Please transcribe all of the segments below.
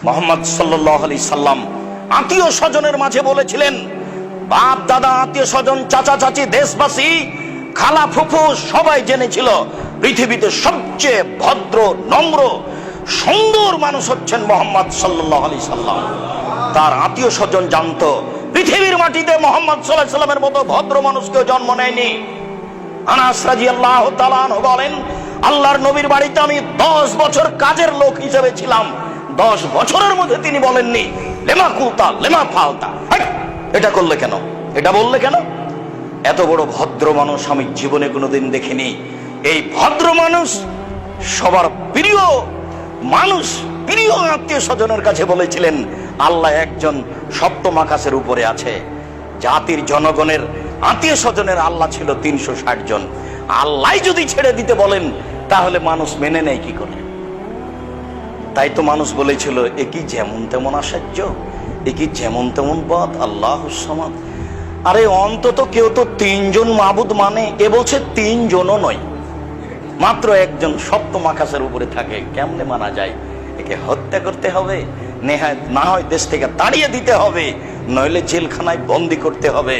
মুহাম্মদ সাল্লাল্লাহু আলাইহি সাল্লাম আত্মীয় স্বজনের মাঝে বলেছিলেন, বাপ দাদা আত্মীয় স্বজন চাচা চাচি দেশবাসী খালা ফুফু সবাই জেনেছিল পৃথিবীতে সবচেয়ে ভদ্র নম্র সুন্দর মানুষ হচ্ছেন মুহাম্মদ সাল্লাল্লাহু আলাইহি সাল্লাম। তার আত্মীয় স্বজন জানতো পৃথিবীর মাটিতে মুহাম্মদ সাল্লাল্লাহু আলাইহি সাল্লামের মতো ভদ্র মানুষ কেউ জন্ম নেয়নি। আনাস রাদিয়াল্লাহু তাআলা আনহু বলেন, আল্লাহর নবীর বাড়িতে আমি 10 বছর কাজের লোক হিসেবে ছিলাম। 10 বছরের মধ্যে তিনি বলেননি লেমা কুলতা লেমা ফালতা, এটা করলে কেন, এটা বললে কেন। এত বড় ভদ্র মানুষ আমি জীবনে কোনোদিন দেখিনি। এই ভদ্র মানুষ সবার প্রিয় মানুষ, প্রিয় আত্মীয় স্বজনের কাছে বলেছিলেন আল্লাহ একজন সপ্তম আকাশের উপরে আছে। জাতির জনগণের আত্মীয় স্বজনের আল্লাহ ছিল 360 জন। আল্লাহ যদি ছেড়ে দিতে বলেন তাহলে মানুষ মেনে নেয় কি করে? তাই তো মানুষ বলেছিল এ কি যেমন তেমন আশ্চর্য, এ কি যেমন তেমন পথ, আল্লাহুস সামাদ। আরে অন্তত কেউ তো 3 জন মাবুদ মানে, এ বলছে 3 জনও নয়, মাত্র একজন সপ্তম আকাশের উপরে থাকে। কেমনে মানা যায়? একে হত্যা করতে হবে, না হয় দেশ থেকে তাড়িয়ে দিতে হবে, নইলে জেলখানায় বন্দি করতে হবে,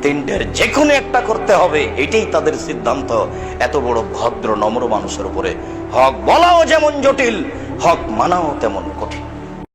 3টের যে কোনো একটা করতে হবে, এটাই তাদের সিদ্ধান্ত। এত বড় ভদ্র নম্র মানুষের উপরে হক বলাও যেমন জটিল, হক মানাও তেমন কঠিন।